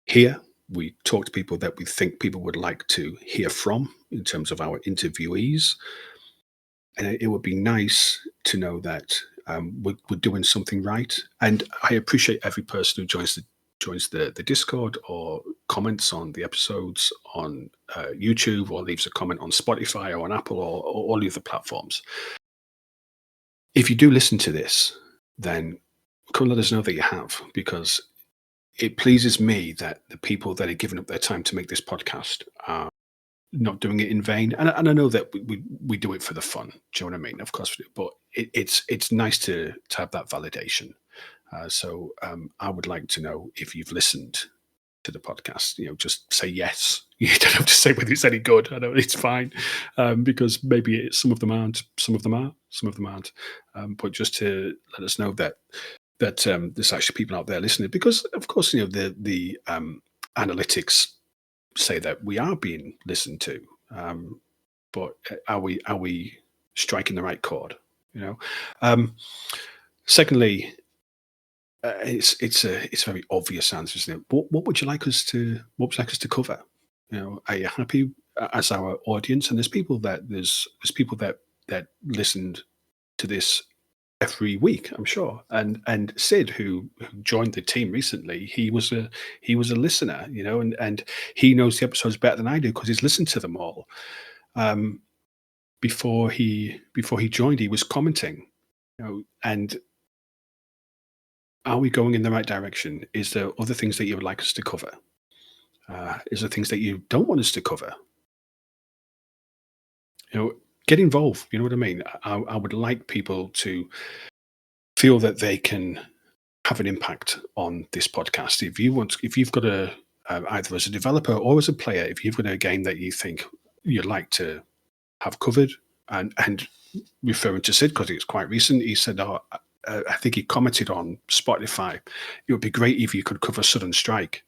hear. We talk to people that we think people would like to hear from in terms of our interviewees. And it would be nice to know that we're doing something right. And I appreciate every person who joins the Discord or comments on the episodes on YouTube or leaves a comment on Spotify or on Apple or all the other platforms. If you do listen to this, then come let us know that you have, because it pleases me that the people that are giving up their time to make this podcast are not doing it in vain. And I know that we do it for the fun. Do you know what I mean? Of course we do. But it's nice to have that validation. So I would like to know if you've listened to the podcast. Just say yes. You don't have to say whether it's any good. I know it's fine, because maybe some of them aren't, some of them are, some of them aren't. But just to let us know that there's actually people out there listening, because of course the analytics say that we are being listened to, but are we striking the right chord? Secondly, it's a very obvious answer, isn't it? What would you like us to cover? Are you happy as our audience? And there's people that listened to this every week, I'm sure. And Sid, who joined the team recently, he was a listener, and he knows the episodes better than I do because he's listened to them all. Before he joined, he was commenting, and are we going in the right direction? Is there other things that you would like us to cover? Is there things that you don't want us to cover? Get involved. You know what I mean? I would like people to feel that they can have an impact on this podcast. If you've got either as a developer or as a player, if you've got a game that you think you'd like to have covered, and referring to Sid because it's quite recent, he said, I think he commented on Spotify, it would be great if you could cover Sudden Strike.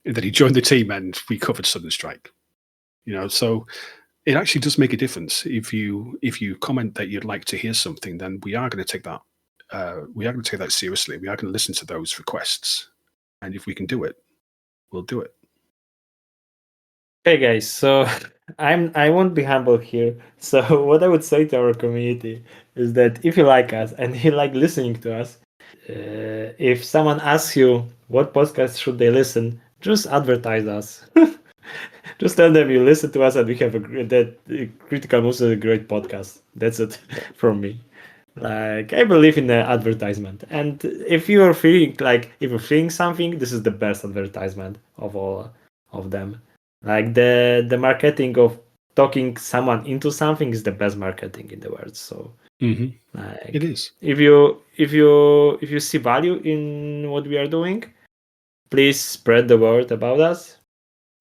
And then he joined the team and we covered Sudden Strike. So it actually does make a difference. If you comment that you'd like to hear something, then we are going to take that. We are going to take that seriously. We are going to listen to those requests, and if we can do it, we'll do it. Hey guys, so I won't be humble here. So what I would say to our community is that if you like us and you like listening to us, if someone asks you what podcast should they listen, just advertise us. Just tell them you listen to us and we have Critical Moves is a great podcast. That's it from me. Like, I believe in the advertisement, and if you're feeling something, this is the best advertisement of all of them. Like the marketing of talking someone into something is the best marketing in the world. So It is. If you see value in what we are doing, please spread the word about us.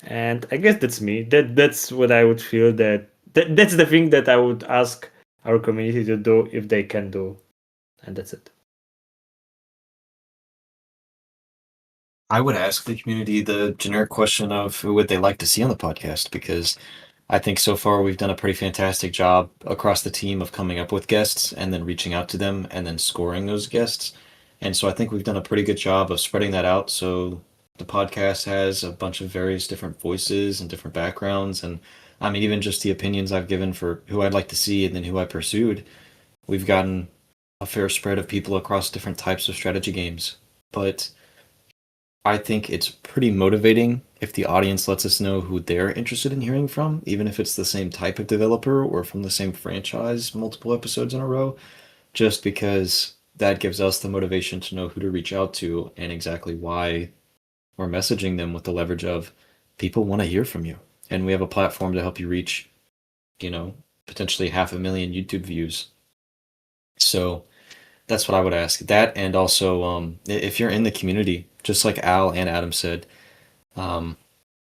And I guess that's me. That's what I would feel that's the thing that I would ask our community to do if they can do. And that's it. I would ask the community the generic question of who would they like to see on the podcast, because I think so far we've done a pretty fantastic job across the team of coming up with guests and then reaching out to them and then scoring those guests. And so I think we've done a pretty good job of spreading that out. So the podcast has a bunch of various different voices and different backgrounds. And I mean, even just the opinions I've given for who I'd like to see and then who I pursued, we've gotten a fair spread of people across different types of strategy games. But I think it's pretty motivating if the audience lets us know who they're interested in hearing from, even if it's the same type of developer or from the same franchise multiple episodes in a row, just because that gives us the motivation to know who to reach out to and exactly why we're messaging them with the leverage of people want to hear from you. And we have a platform to help you reach, potentially 500,000 YouTube views. So that's what I would ask. That, and also, if you're in the community, just like Al and Adam said,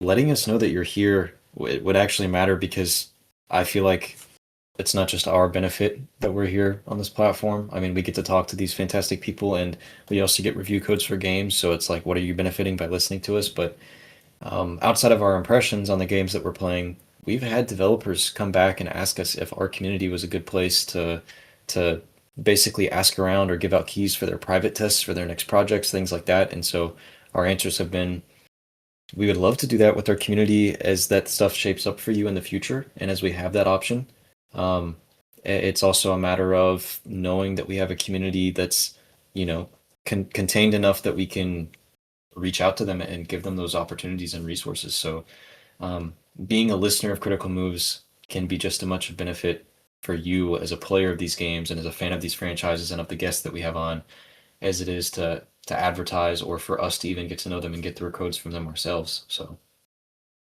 letting us know that you're here would actually matter, because I feel like it's not just our benefit that we're here on this platform. I mean, we get to talk to these fantastic people, and we also get review codes for games. So it's like, what are you benefiting by listening to us? But outside of our impressions on the games that we're playing, we've had developers come back and ask us if our community was a good place to basically ask around or give out keys for their private tests for their next projects, things like that. And so our answers have been, we would love to do that with our community as that stuff shapes up for you in the future and as we have that option. It's also a matter of knowing that we have a community that's, contained enough that we can reach out to them and give them those opportunities and resources. So being a listener of Critical Moves can be just as much a benefit for you as a player of these games and as a fan of these franchises and of the guests that we have on, as it is to advertise or for us to even get to know them and get the codes from them ourselves. So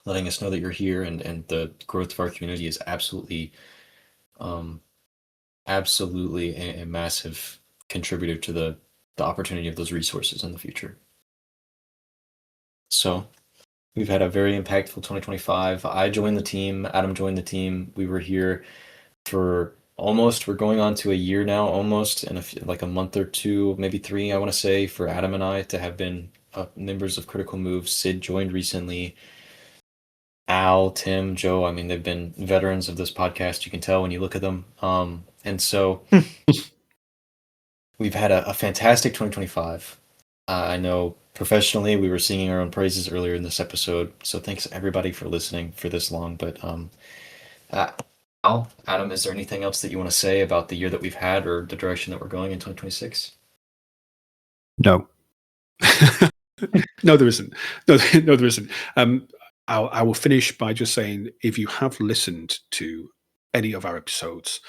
letting us know that you're here and the growth of our community is absolutely a massive contributor to the opportunity of those resources in the future. So we've had a very impactful 2025. I joined the team. Adam joined the team. We were here for we're going on to a year now, almost, in like a month or two, maybe 3, I want to say, for Adam and I to have been members of Critical Move. Sid joined recently. Al, Tim, Joe, I mean, they've been veterans of this podcast. You can tell when you look at them. And so we've had a fantastic 2025. I know professionally we were singing our own praises earlier in this episode. So thanks everybody for listening for this long. But Al, Adam, is there anything else that you want to say about the year that we've had or the direction that we're going in 2026? No. No, there isn't. No, there isn't. I will finish by just saying, if you have listened to any of our episodes,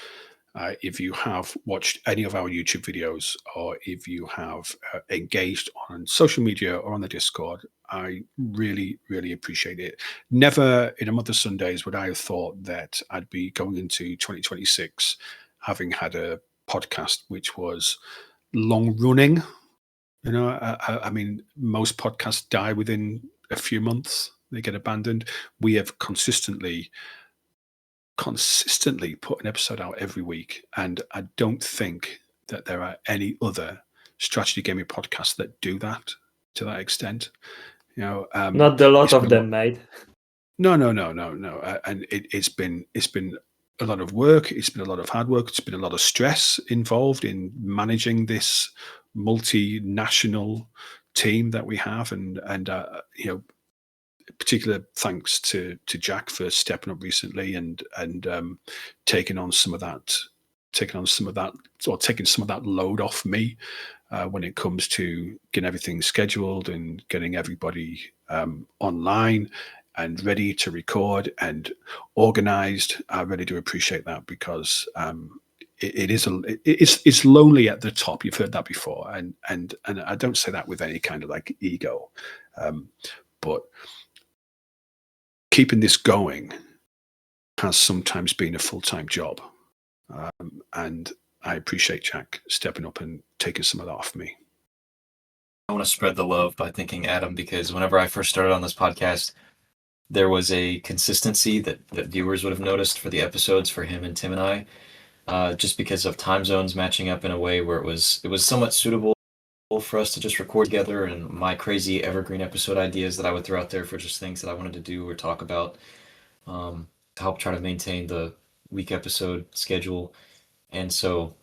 if you have watched any of our YouTube videos, or if you have engaged on social media or on the Discord, I really, really appreciate it. Never in a month of Sundays would I have thought that I'd be going into 2026 having had a podcast which was long running. I mean, most podcasts die within a few months. They get abandoned. We have consistently put an episode out every week, and I don't think that there are any other strategy gaming podcasts that do that to that extent. Not the lot of them, mate. No. And it's been a lot of work. It's been a lot of hard work. It's been a lot of stress involved in managing this multinational team that we have, and particular thanks to Jack for stepping up recently and taking some of that load off me when it comes to getting everything scheduled and getting everybody online and ready to record and organized. I really do appreciate that, because it's lonely at the top. You've heard that before, and I don't say that with any kind of like ego, but keeping this going has sometimes been a full-time job, and I appreciate Jack stepping up and taking some of that off me. want to spread the love by thanking Adam, because whenever I first started on this podcast, there was a consistency that viewers would have noticed for the episodes for him and Tim and I, just because of time zones matching up in a way where it was somewhat suitable for us to just record together, and my crazy evergreen episode ideas that I would throw out there for just things that I wanted to do or talk about, to help try to maintain the week episode schedule. And so,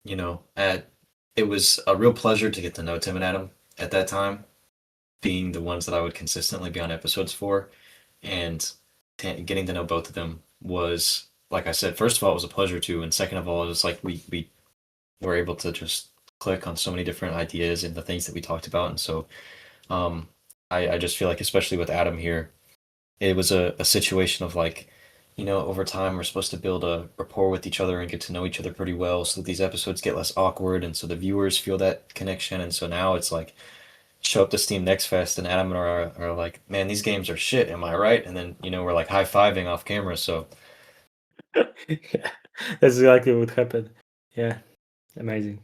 it was a real pleasure to get to know Tim and Adam at that time, being the ones that I would consistently be on episodes for, and getting to know both of them was, like I said, first of all, it was a pleasure too, and second of all, it was like we were able to just click on so many different ideas and the things that we talked about. And so I just feel like, especially with Adam here, it was a situation of like, over time we're supposed to build a rapport with each other and get to know each other pretty well, so that these episodes get less awkward, and so the viewers feel that connection. And so now it's like, show up to Steam Next Fest and Adam and are like, man, these games are shit, am I right? And then we're like high-fiving off camera. So Yeah, that's exactly what happened. Yeah, amazing.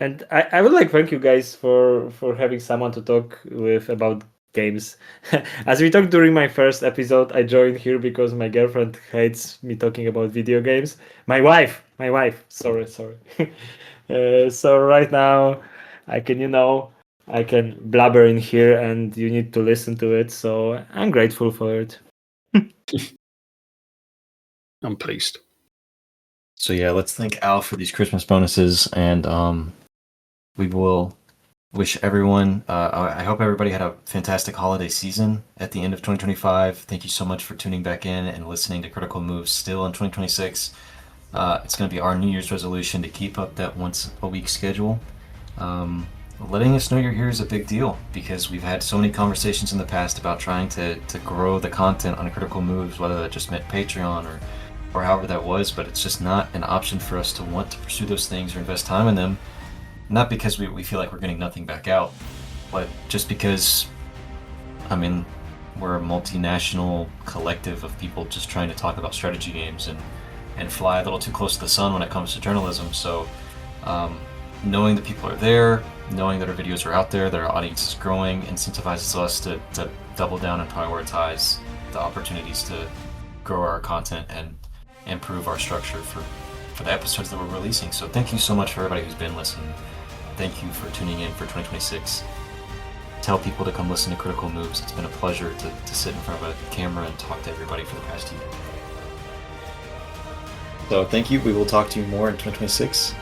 And I would like thank you guys for having someone to talk with about games. As we talked during my first episode, I joined here because my girlfriend hates me talking about video games. My wife. Sorry. So right now, I can blabber in here, and you need to listen to it. So I'm grateful for it. I'm pleased. So yeah, let's thank Al for these Christmas bonuses, and we will wish everyone. I hope everybody had a fantastic holiday season at the end of 2025. Thank you so much for tuning back in and listening to Critical Moves still in 2026. It's going to be our New Year's resolution to keep up that once a week schedule. Letting us know you're here is a big deal, because we've had so many conversations in the past about trying to grow the content on Critical Moves, whether that just meant Patreon or however that was, but it's just not an option for us to want to pursue those things or invest time in them. Not because we feel like we're getting nothing back out, but just because, we're a multinational collective of people just trying to talk about strategy games and fly a little too close to the sun when it comes to journalism. So knowing that people are there, knowing that our videos are out there, that our audience is growing, incentivizes us to double down and prioritize the opportunities to grow our content and improve our structure for the episodes that we're releasing. So thank you so much for everybody who's been listening. Thank you for tuning in for 2026. Tell people to come listen to Critical Moves. It's been a pleasure to sit in front of a camera and talk to everybody for the past year. So thank you. We will talk to you more in 2026.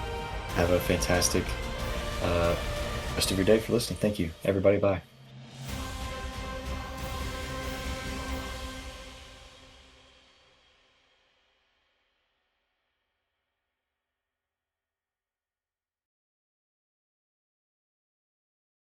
Have a fantastic rest of your day for listening. Thank you, everybody. Bye.